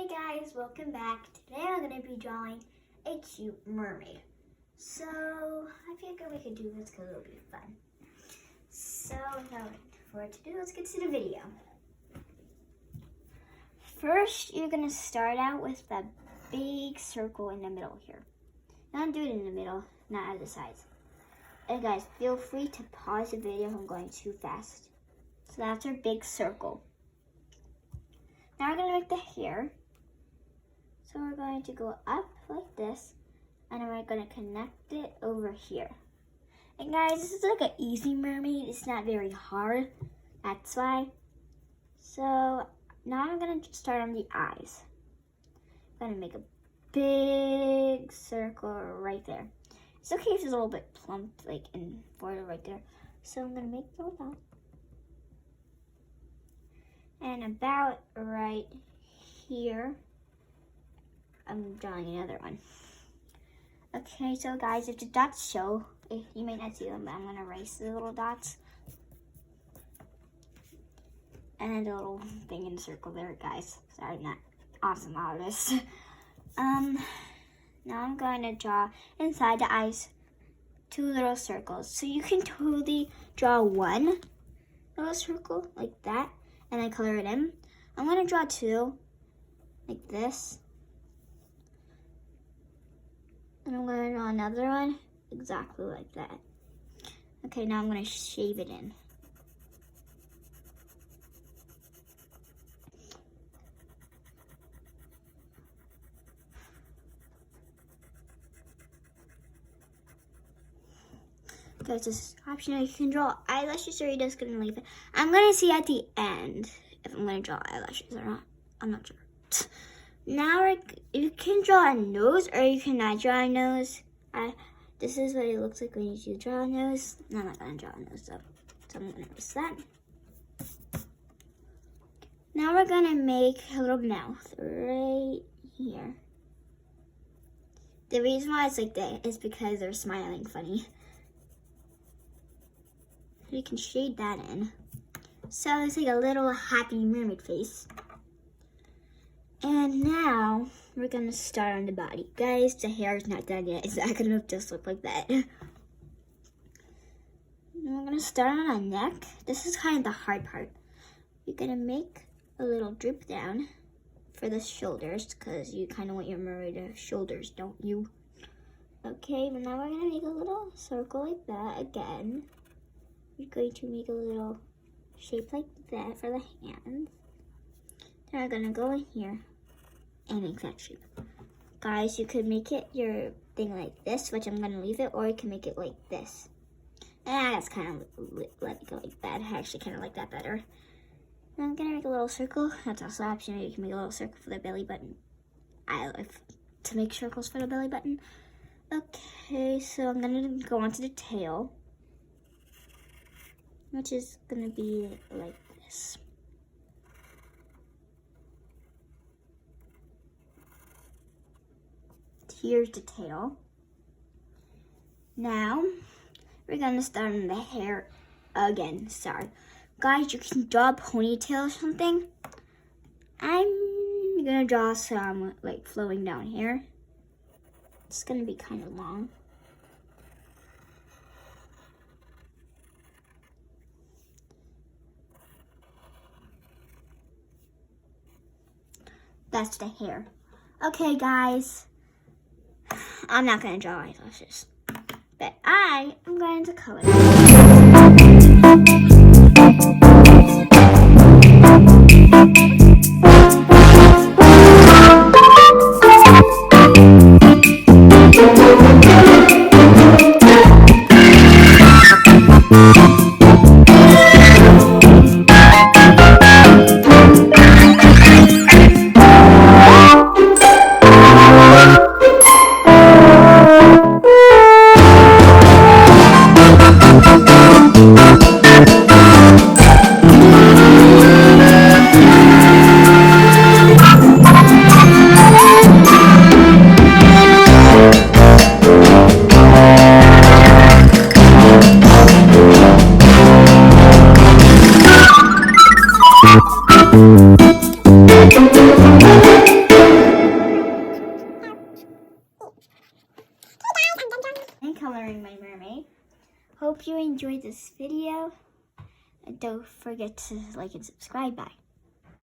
guys, welcome back. Today I'm going to be drawing a cute mermaid. So I figured we could do this because it'll be fun. So without further ado, let's get to the video. First, you're going to start out with the big circle in the middle here. Not do it in the middle, not at the sides. And guys, feel free to pause the video if I'm going too fast. So that's our big circle. Now we're going to make the hair. So we're going to go up like this, and then we're going to connect it over here. And guys, this is like an easy mermaid. It's not very hard. That's why. So now I'm going to start on the eyes. I'm going to make a big circle right there. It's okay if it's a little bit plump, like in border right there. So I'm going to make it like that. And about right here, I'm drawing another one. Okay, so guys, if the dots show, you may not see them, but I'm going to erase the little dots. And then the little thing in the circle there, guys. Sorry, I'm not awesome artist. Now I'm going to draw inside the eyes 2 little circles. So you can totally draw 1 little circle like that, and I color it in. I'm going to draw 2 like this. And I'm going to draw another one exactly like that. Okay, now I'm going to shave it in. Okay, it's just optional. You can draw eyelashes, or you're just going to leave it. I'm going to see at the end if I'm going to draw eyelashes or not. I'm not sure. Now you can draw a nose, or you cannot draw a nose. This is what it looks like when you do draw a nose. No, I'm not going to draw a nose though, so I'm going to erase that. Now we're going to make a little mouth right here. The reason why it's like that is because they're smiling funny. You can shade that in. So it's like a little happy mermaid face. And now we're gonna start on the body. Guys, the hair is not done yet. It's not gonna just look like that. And we're gonna start on our neck. This is kind of the hard part. You're gonna make a little droop down for the shoulders, because you kind of want your mermaid to have shoulders, don't you? Okay, but now we're gonna make a little circle like that again. You're going to make a little shape like that for the hands. Then we're gonna go in here and make that shape. Guys, you could make it your thing like this, which I'm gonna leave it, or you can make it like this. That's kind of let it go like that. I actually kind of like that better. And I'm gonna make a little circle. That's also optional. You can make a little circle for the belly button. I like to make circles for the belly button. Okay, so I'm gonna go on to the tail, which is gonna be like this. Here's the tail. Now we're gonna start on the hair again. Sorry, guys, you can draw a ponytail or something. I'm gonna draw some like flowing down here. It's gonna be kind of long. That's the hair. Okay, guys. I'm not going to draw eyelashes, but I am going to color. coloring my mermaid. Hope you enjoyed this video. And don't forget to like and subscribe. Bye.